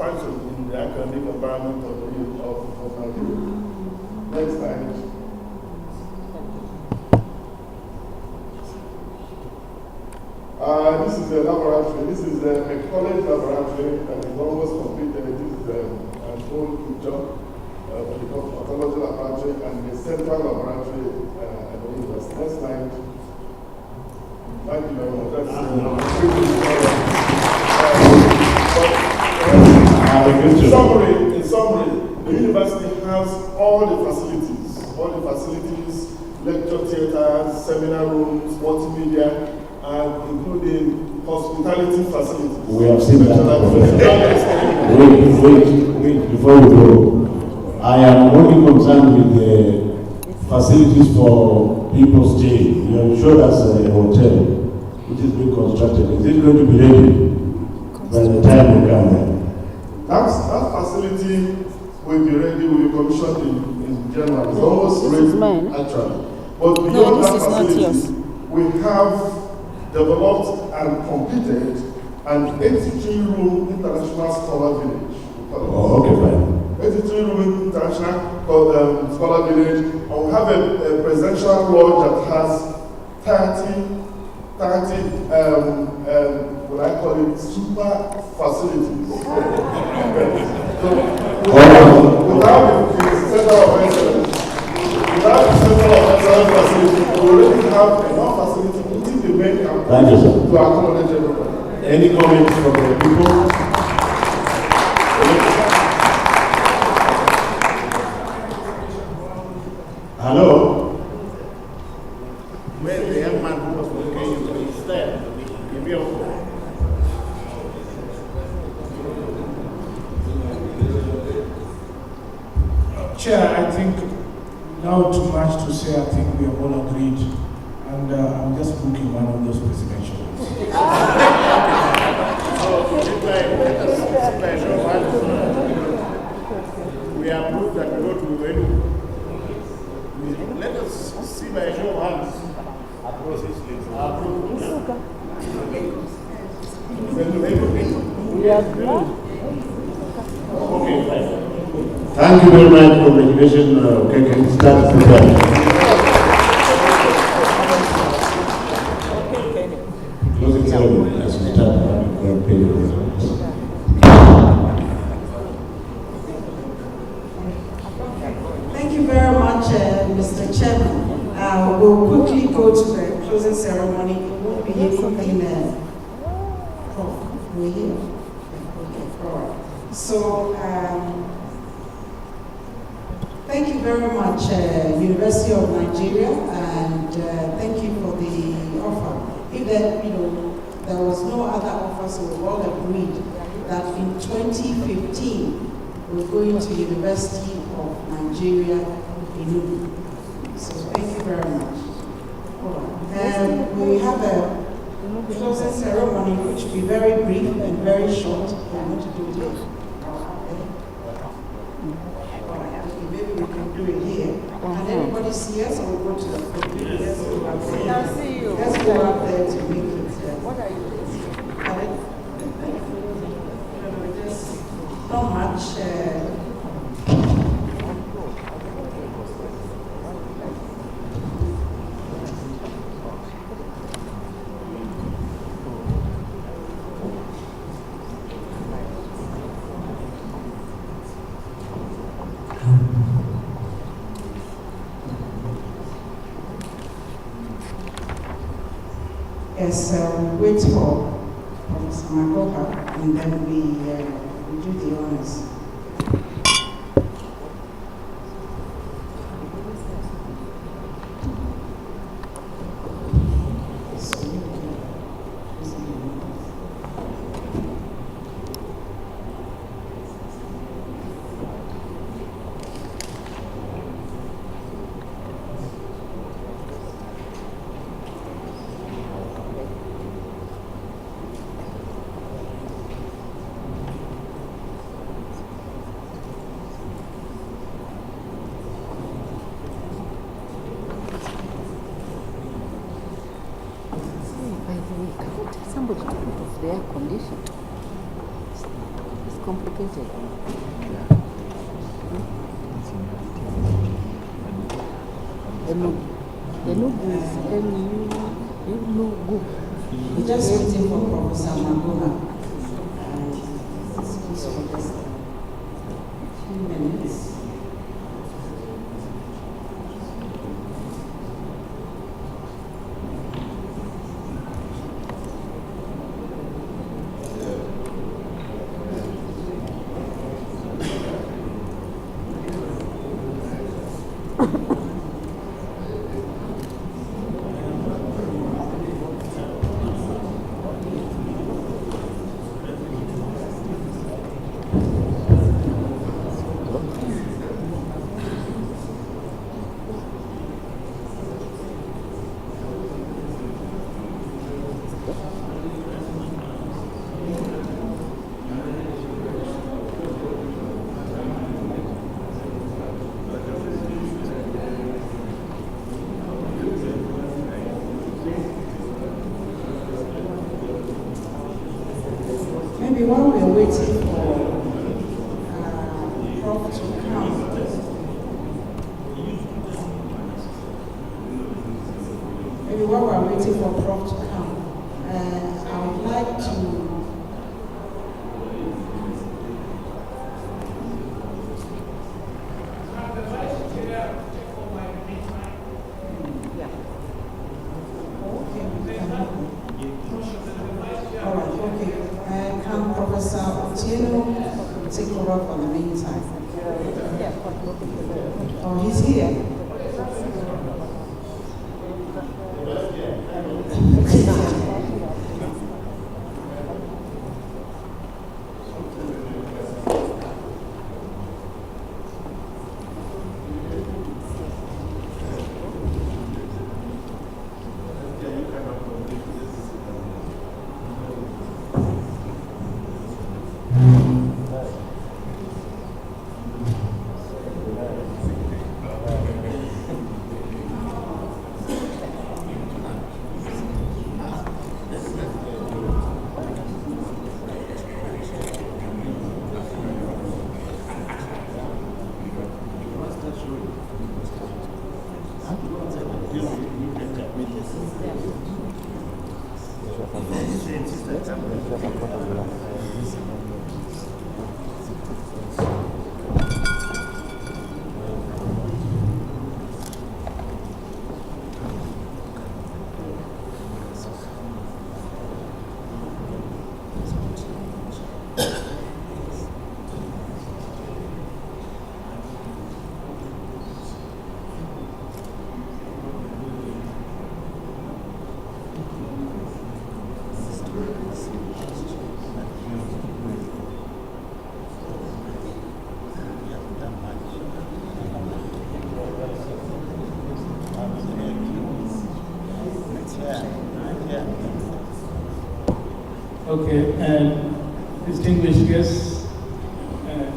function in the academic environment of Nigeria. Next slide. This is a laboratory. This is a college laboratory that is almost completed. This is an old picture of the pathology laboratory and the central laboratory at the university. Next slide. Thank you very much. In summary, the university has all the facilities, lecture theaters, seminar rooms, multimedia, and including hospitality facilities. We have seen that. Wait, before we go. I am only concerned with the facilities for people staying. You have showed us a hotel which is being constructed. Is it going to be ready by the time we come there? That facility will be ready, will be commissioned in January. It's almost ready, actually. But beyond that facility, we have developed and completed an 83-room international scholar village. Oh, okay, fine. 83-room international scholar village, and we have a presidential lodge that has 30 what I call it, super facilities. So, without the center of excellence, facility, we already have enough facility within the main campus to accommodate everybody. Any comments from the people? Hello? Where the young man who was looking is there. Give me a call. Chair, I think now too much to say. I think we have all agreed, and I'm just booking one of those presidential ones. We approve that we go to Edu. Let us see by show of hands. Approve. Okay, fine. Thank you very much. Congratulations. Okay, can you start with that? Closing ceremony as we start. Thank you very much, Mr. Chairman. We'll quickly go to the closing ceremony. It won't be in we're here. Okay, all right. So, thank you very much, University of Nigeria, and thank you for the offer. If there was no other offer, so we all agreed that in 2015 we're going to University of Nigeria in Ubu. So thank you very much. We have a closing ceremony which will be very brief and very short. We're going to do it here. Maybe we can do it here. Can anybody see us, or we'll go to the podium? Let's go up there. Let's go up there to make it. What are you doing? Just not much. Yes, we wait for Professor Magoha, and then we do the honors. Somebody to put off the air condition. It's complicated. Enugu is Enugu. We're just waiting for Professor Magoha. Just for just a few minutes. Maybe while we're waiting for Prof to come, maybe while we're waiting for Prof to come, I would like to take over for the meantime. Oh, he's here. Okay, distinguished guests,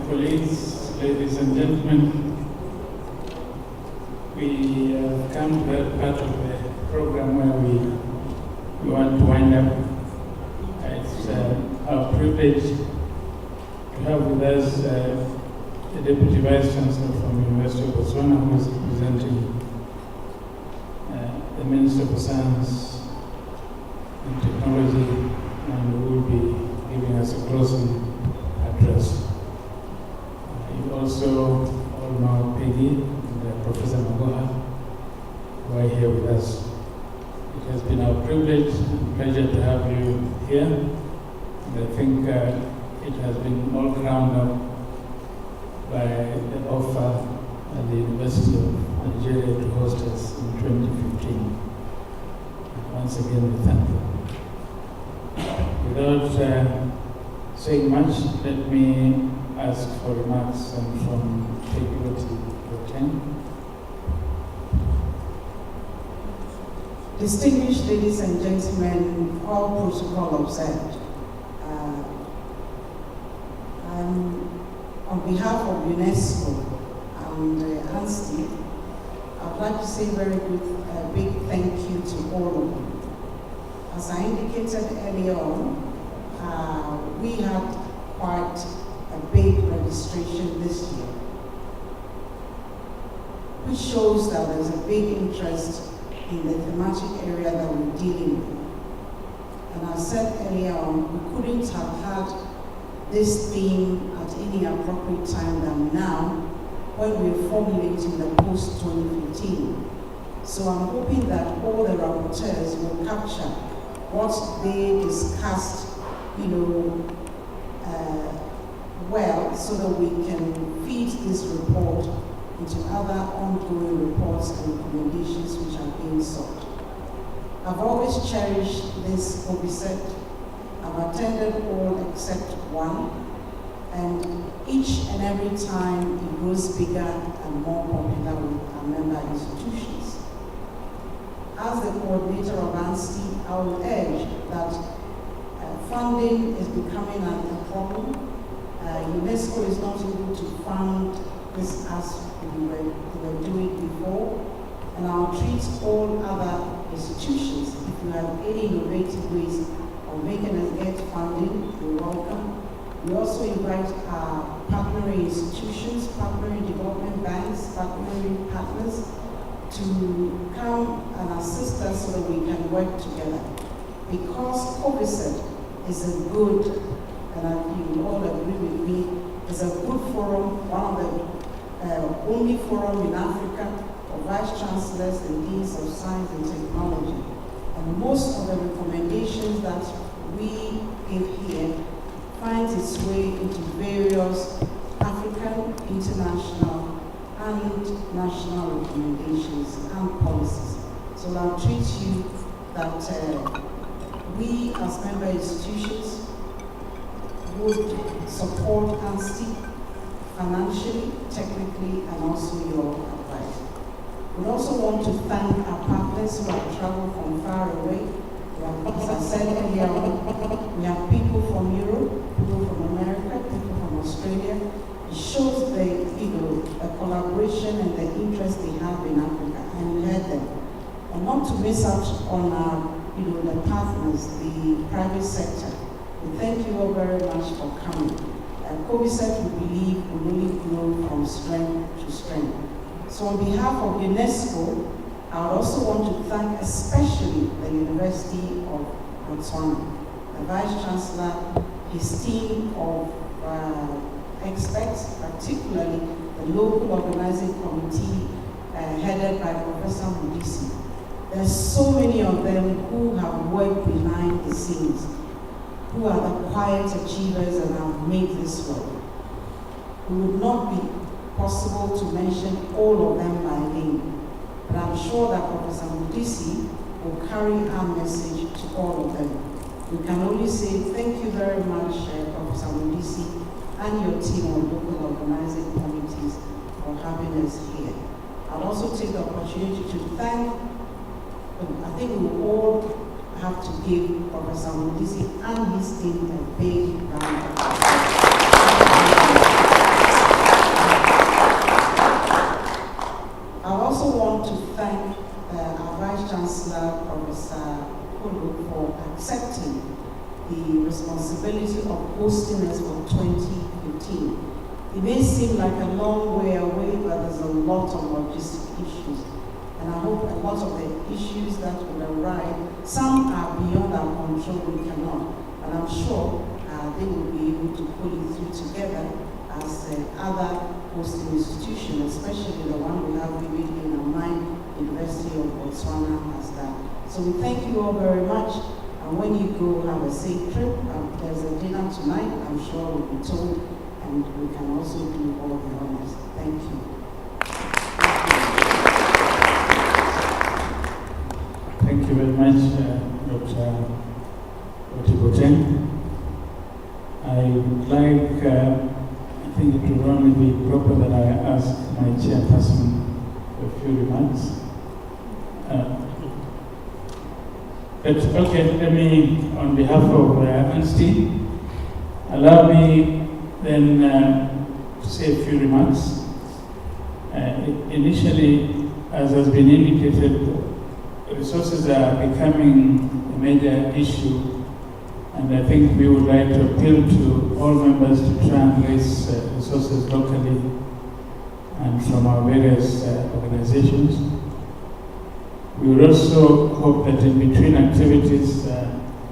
colleagues, ladies and gentlemen, we have come to that part of the program where we want to wind up. It's our privilege to have with us the Deputy Vice Chancellor from the University of Botswana, who is representing the Minister for Science and Technology, and who will be giving us a closing address. You also all know Peggy and Professor Magoha, who are here with us. It has been our privilege and pleasure to have you here. And I think it has been all crowned up by the offer at the University of Nigeria to host us in 2015. And once again, we thank you. Without saying much, let me ask for remarks from Peggy Ten. Distinguished ladies and gentlemen, all protocol observed. On behalf of UNESCO and ANSTI, I'd like to say very big thank you to all of you. As I indicated earlier on, we had quite a a big registration this year, which shows that there's a big interest in the thematic area that we're dealing with. And I said earlier on, we couldn't have had this theme at any appropriate time than now when we're formulating the post-2015. So I'm hoping that all the rapporteurs will capture what they discussed, well, so that we can feed this report into other ongoing reports and recommendations which are being sought. I've always cherished this COVIDSET. I've attended all except one, and each and every time it grows bigger and more popular with our member institutions. As the coordinator of ANSTI, I will urge that funding is becoming a problem. UNESCO is not able to fund this as we were doing before, and I'll treat all other institutions. If you have any innovative ways of making us get funding, you're welcome. We also invite our partnering institutions, partnering development banks, partnering partners to come and assist us so that we can work together. Because COVIDSET is a good, and you will all agree with me, is a good forum, one of the only forum in Africa for vice chancellors and deans of science and technology. And most of the recommendations that we give here finds its way into various African, international, and national recommendations and policies. So I'll treat you that we as member institutions would support ANSTI financially, technically, and also your advice. We also want to thank our partners who have traveled from far away. As I said earlier on, we have people from Europe, people from America, people from Australia. It shows the collaboration and the interest they have in Africa, and we heard them. And not to miss out on our, the partners, the private sector. We thank you all very much for coming. COVIDSET, we believe, will really grow from strength to strength. So on behalf of UNESCO, I would also want to thank especially the University of Botswana, the Vice Chancellor, his team of experts, particularly the local organizing committee headed by Professor Mudisi. There's so many of them who have worked behind the scenes, who are the quiet achievers and have made this work. It would not be possible to mention all of them by name, but I'm sure that Professor Mudisi will carry our message to all of them. We can only say thank you very much, Professor Mudisi, and your team of local organizing committees for having us here. I'll also take the opportunity to thank, I think we all have to give Professor Mudisi and his team a big round of applause. I also want to thank our Vice Chancellor, Professor Kulu, for accepting the responsibility of hosting us for 2015. It may seem like a long way away, but there's a lot of logistic issues. And I hope a lot of the issues that will arise, some are beyond our control, we cannot. And I'm sure they will be able to pull it through together as other hosting institutions, especially the one we have vividly in our mind, University of Botswana has done. So we thank you all very much. And when you go, have a safe trip. There's a dinner tonight, I'm sure we'll be told, and we can also do all the honors. Thank you. Thank you very much, Dr. Otiboteng. I would like, I think it would only be proper that I ask my chairperson a few remarks. Okay, let me, on behalf of ANSTI, allow me then to say a few remarks. Initially, as has been indicated, resources are becoming a major issue And I think we would like to appeal to all members to try and raise resources locally and from our various organizations. We would also hope that in between activities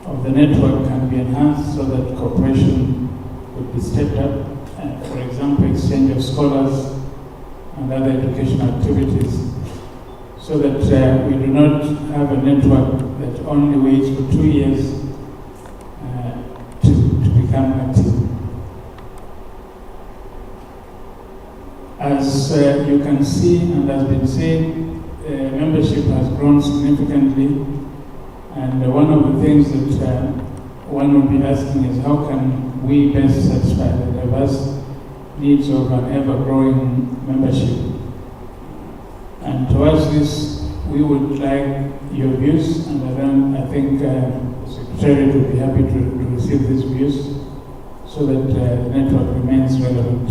of the network can be enhanced so that cooperation would be stepped up. For example, exchange of scholars and other educational activities, so that we do not have a network that only waits for 2 years to become active. As you can see and has been said, membership has grown significantly, and one of the things that one would be asking is how can we best satisfy the diverse needs of an ever-growing membership. And towards this, we would like your views, and then I think the Secretariat would be happy to receive these views so that the network remains relevant.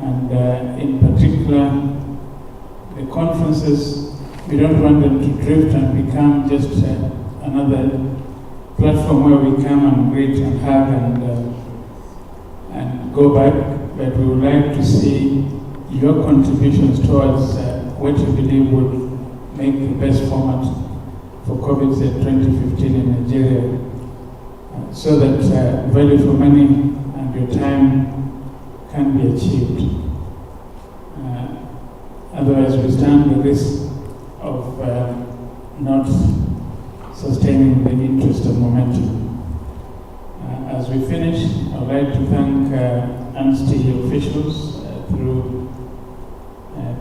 And in particular, the conferences, we don't want them to drift and become just another platform where we come and greet and hug and go back, but we would like to see your contributions towards what you believe would make the best format for COVIDSET 2015 in Nigeria, so that value for money and your time can be achieved. Otherwise, we stand the risk of not sustaining the interest and momentum. As we finish, I would like to thank ANSTI officials through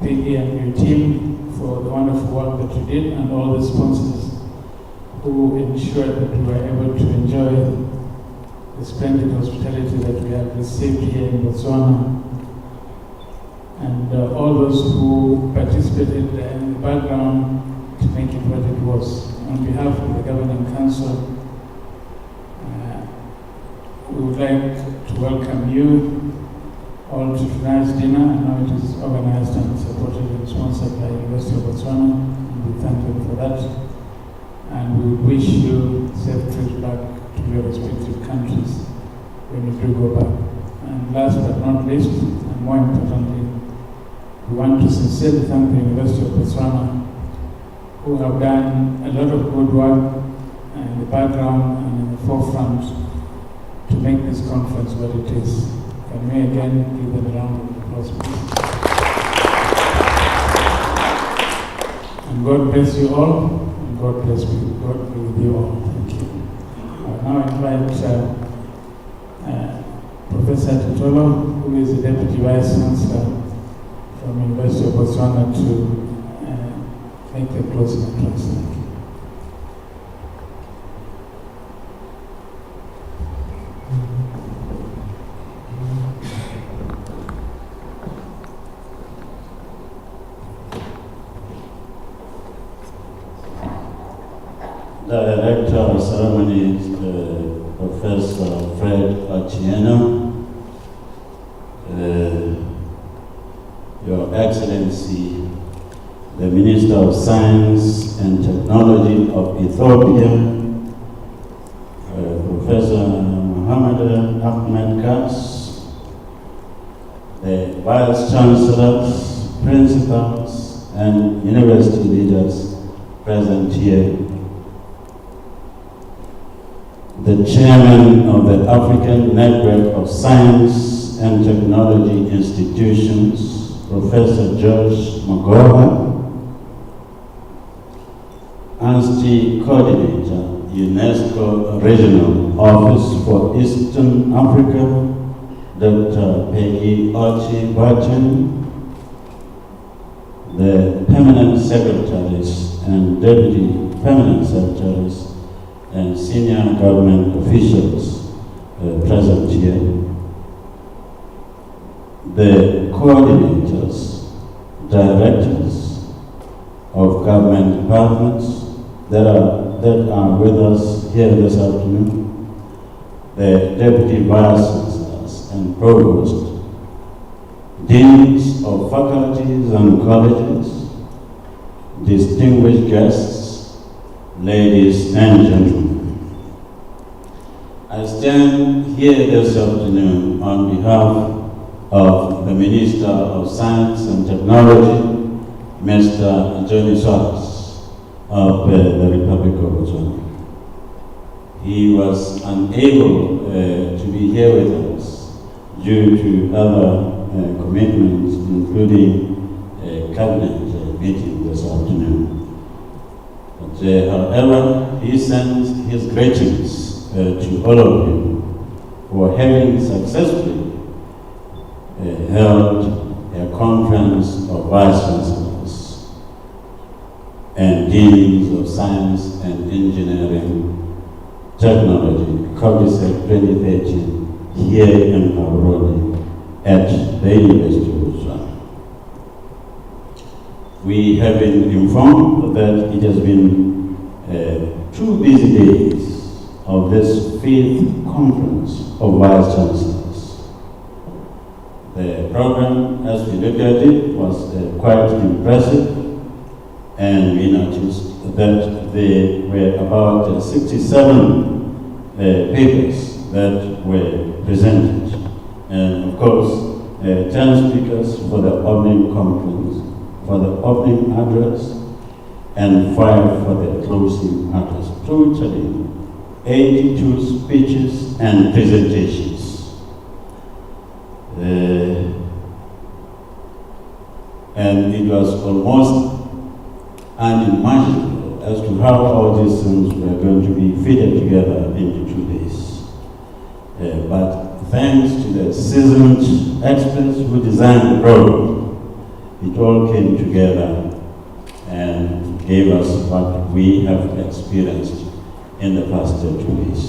Peggy and your team for the wonderful work that you did, and all the sponsors who ensured that we were able to enjoy the splendid hospitality that we have received here in Botswana. And all those who participated in the background to make it what it was. On behalf of the Governing Council, we would like to welcome you all to tonight's dinner. I know it is organized and supported and sponsored by the University of Botswana, and we thank them for that. And we would wish you safe trips back to your respective countries when you do go back. And last but not least, and more importantly, we want to sincerely thank the University of Botswana, who have done a lot of good work in the background and in the forefront to make this conference what it is. Can we again give them a round of applause, please? And God bless you all, and God bless you. God be with you all. Thank you. I now invite Professor Titolo, who is the Deputy Vice Chancellor from the University of Botswana, to make the closing address. Thank you. Director of Ceremonies, Professor Fred Ochieno, Your Excellency, the Minister of Science and Technology of Ethiopia, Professor Mohammed Ahmed Kas, the Vice Chancellors, Principals, and University leaders present here, the Chairman of the African Network of Science and Technology Institutions, Professor George Magoha, ANSTI Coordinator, UNESCO Regional Office for Eastern Africa, Dr. Peggy Ochi Bachen, the Permanent Secretaries and Deputy Permanent Secretaries and senior government officials present here, the coordinators, directors of government departments that are with us here this afternoon, the deputy vice chancellors and provost, deans of faculties and colleges, distinguished guests, ladies and gentlemen. I stand here this afternoon on behalf of the Minister of Science and Technology, Mr. Johnny Soros of the Republic of Botswana. He was unable to be here with us due to other commitments, including a cabinet meeting this afternoon. But, however, he sends his greetings to all of you for having successfully held a conference of vice chancellors and deans of science and engineering technology, COVIDSET 2013, here in Gaborone at the University of Botswana. We have been informed that it has been 2 busy days of this 5th conference of vice chancellors. The program, as we look at it, was quite impressive, and we noticed that there were about 67 papers that were presented, and of course 10 speakers for the opening conference, for the opening address, and 5 for the closing address. Totally 82 speeches and presentations. And it was almost unimaginable as to how all these things were going to be fitted together into 2 days. But thanks to the seasoned experts who designed the program, it all came together and gave us what we have experienced in the past 2 days.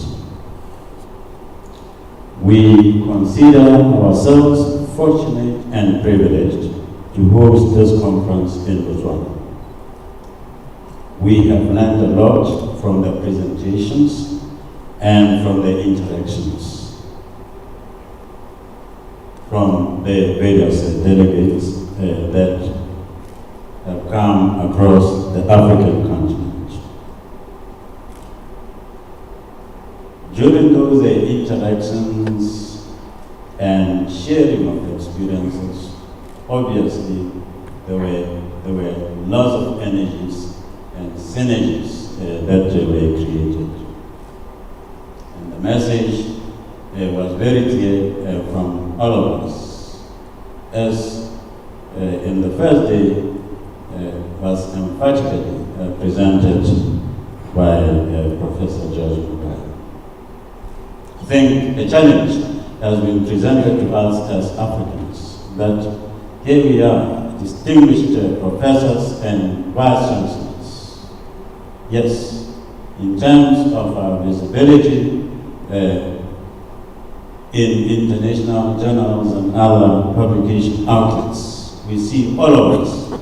We consider ourselves fortunate and privileged to host this conference in Botswana. We have learned a lot from the presentations and from the interactions from the various delegates that have come across the African continent. During those interactions and sharing of experiences, obviously there were lots of energies and synergies that were created. And the message was very clear from all of us. As in the first day was emphatically presented by Professor George Mugai. I think a challenge has been presented to us as Africans, that here we are, distinguished professors and vice chancellors. Yes, in terms of our visibility in international journals and other publication outlets, we see all of us.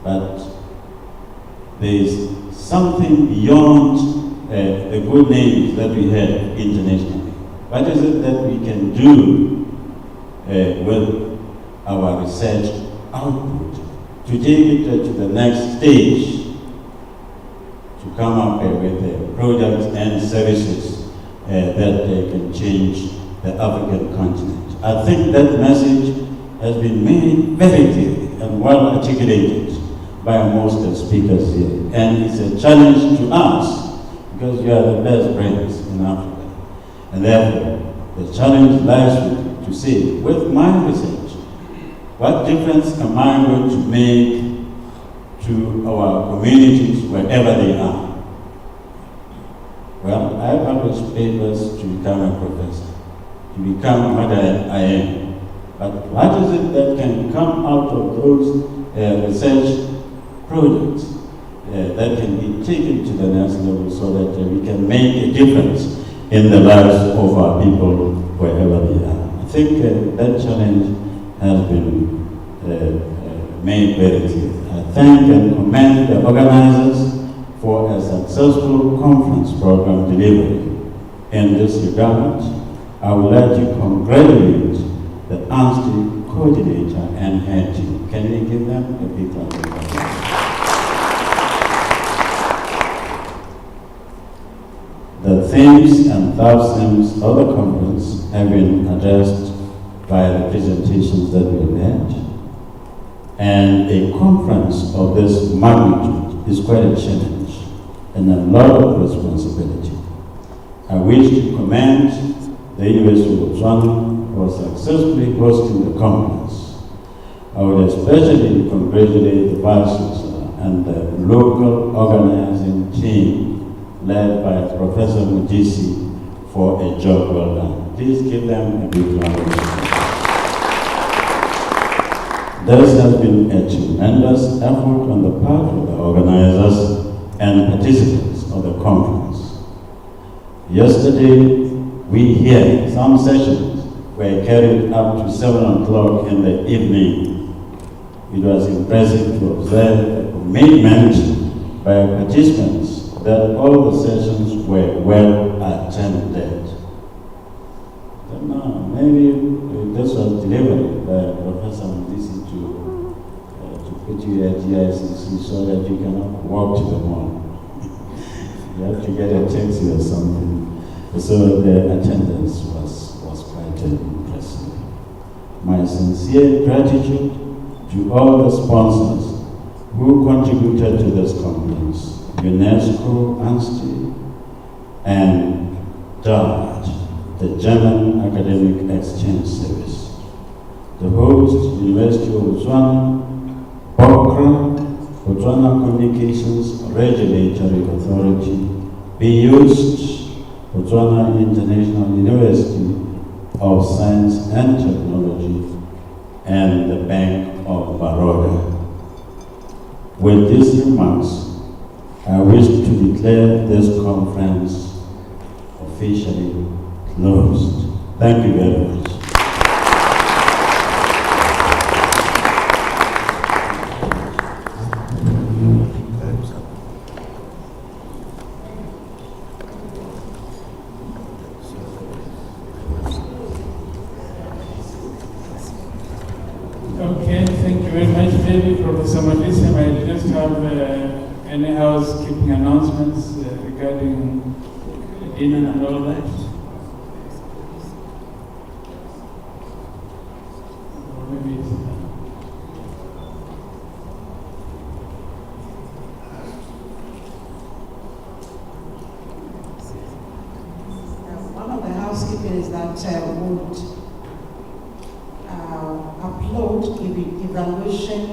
But there is something beyond the good names that we have internationally. What is it that we can do with our research output to take it to the next stage, to come up with products and services that can change the African continent? I think that message has been made very clearly and well articulated by most speakers here. And it's a challenge to us, because you are the best brains in Africa. And therefore, the challenge lies with you to say, with my research, what difference am I going to make to our communities wherever they are? Well, I published papers to become a professor, to become what I am. But what is it that can come out of those research projects that can be taken to the next level so that we can make a difference in the lives of our people wherever they are? I think that challenge has been made very clear. I thank and commend the organizers for a successful conference program delivery. In this regard, I would like to congratulate the ANSTI coordinator and her team. Can we give them a big round of applause? The themes and sub-themes of the conference have been addressed by the presentations that we had. And a conference of this magnitude is quite a challenge and a lot of responsibility. I wish to commend the University of Botswana for successfully hosting the conference. I would especially congratulate the Vice Chancellor and the local organizing team led by Professor Mujisi for a job well done. Please give them a big round of applause. There has been a tremendous effort on the part of the organizers and participants of the conference. Yesterday, we heard some sessions were carried up to 7 o'clock in the evening. It was impressive to observe the commitment by participants that all the sessions were well attended. So now, maybe this was delivered by Professor Mdisi to put you at GICC so that you cannot walk to the mall. You have to get a taxi or something. So the attendance was quite impressive. My sincere gratitude to all the sponsors who contributed to this conference, UNESCO, ANSTI, and DART, the German Academic Exchange Service. The host, University of Botswana, BOCRA, Botswana Communications Regulatory Authority, BUST, Botswana International University of Science and Technology, and the Bank of Baroda. With these remarks, I wish to declare this conference officially closed. Thank you very much. Okay, thank you very much. Maybe Professor Matisse might just have any housekeeping announcements regarding dinner and all that. Or maybe One of the housekeeping is that would upload evaluation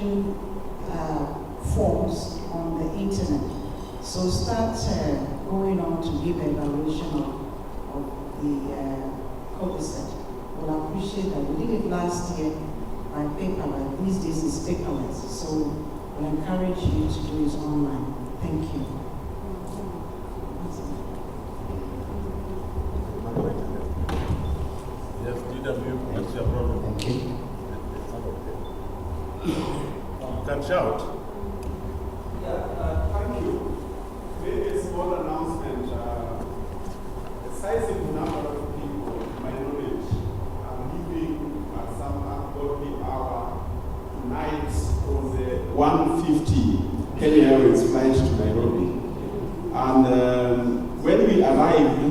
forms on the internet. So start going on to give evaluation of the COVIDSET. We'll appreciate that. We did it last year by paper, but these days it's paperless. So we'll encourage you to do it online. Thank you. Yes, DW, what's your problem? Okay. You can shout. Thank you. Maybe a small announcement. A sizable number of people, to my knowledge, are leaving at some ungodly hour tonight on the 150 Kenya Airways flight to Nairobi. And when we arrived,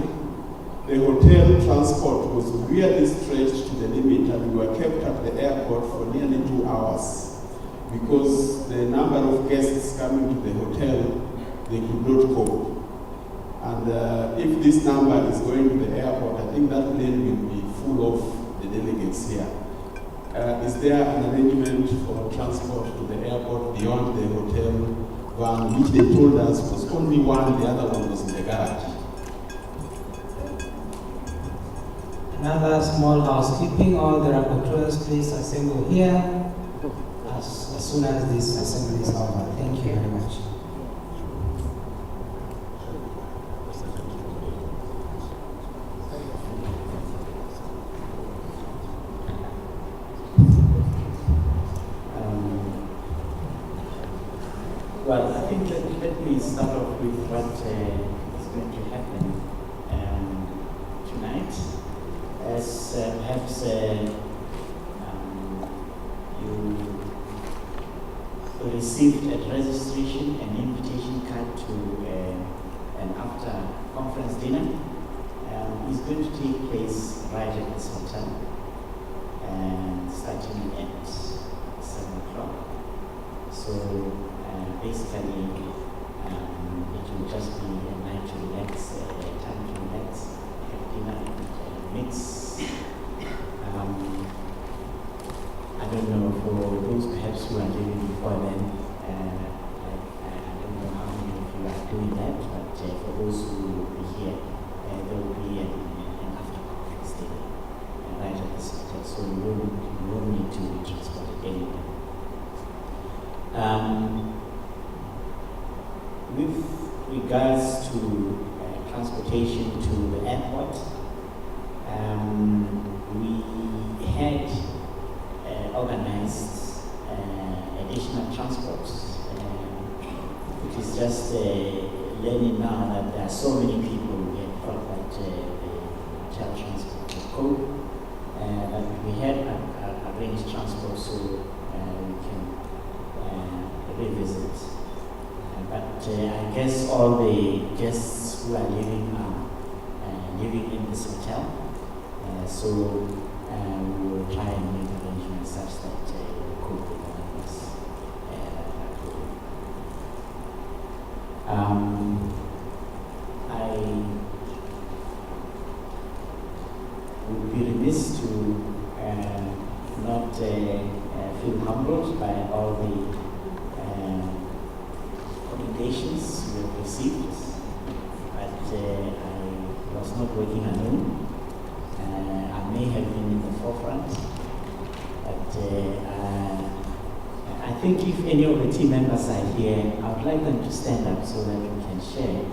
the hotel transport was really stretched to the limit, and we were kept at the airport for nearly 2 hours. Because the number of guests coming to the hotel, they could not cope. And if this number is going to the airport, I think that plane will be full of the delegates here. Is there an arrangement for transport to the airport beyond the hotel van, which they told us was only one, the other one was in the garage? Another small housekeeping, all the rapporteurs please assemble here as soon as this assembly is over. Thank you very much. Well, I think let me start off with what is going to happen tonight. As perhaps you received at registration an invitation card to an after conference dinner is going to take place right at this hotel, and starting at 7 o'clock. So basically, it will just be a night to relax, time to relax, have dinner, and mix. I don't know, for those perhaps who are living before then, I don't know how many of you are doing that, but for those who will be here, there will be an after-conference day right at this hotel, so you won't need to be transported anywhere. With regards to transportation to the airport, we had organized additional transport, which is just learning now that there are so many people who get thought that the hotel transport would cope, but we had arranged transport so we can revisit. But I guess all the guests who are living in this hotel, so we will try and make arrangements such that we cope with the numbers. I would be remiss to not feel humbled by all the recommendations we have received, but I was not working alone. I may have been in the forefront, but I think if any of the team members are here, I would like them to stand up so that we can share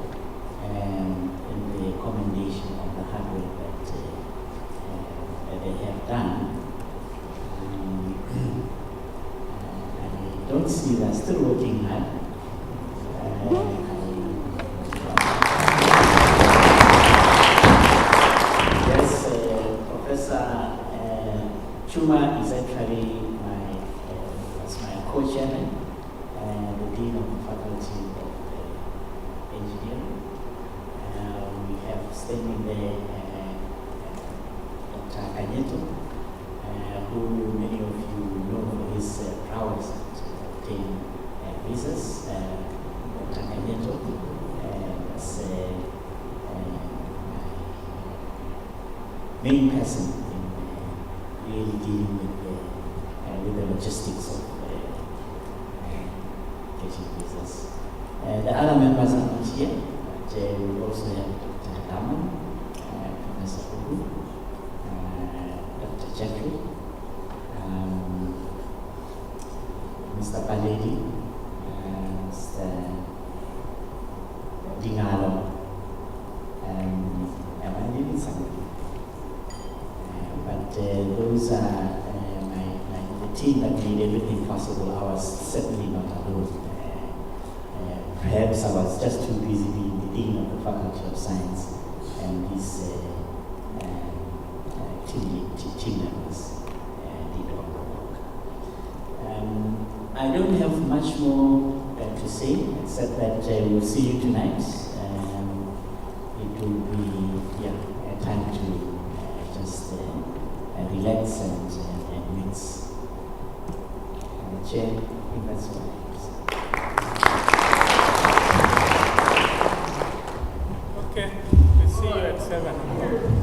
in the commendation of the hard work that they have done. I don't see they're still working hard. Yes, Professor Chuma is actually my co-chairman and the Dean of the Faculty of Engineering. We have standing there Dr. Kanyeto, who many of you know for his prowess to obtain visas. Dr. Kanyeto was main person in really dealing with the logistics of getting visas. The other members are not here, but we also have Dr. Daman, Professor Ugu, Dr. Jeffrey, Mr. Paledi, Mr. Dingalo, am I leaving somebody? But those are the team that made everything possible. I was certainly not alone. Perhaps I was just too busy being the Dean of the Faculty of Science and these team members did all the work. I don't have much more to say except that we'll see you tonight. It will be a time to just relax and mix. Chair, I think that's what I have to say. Okay, we'll see you at 7.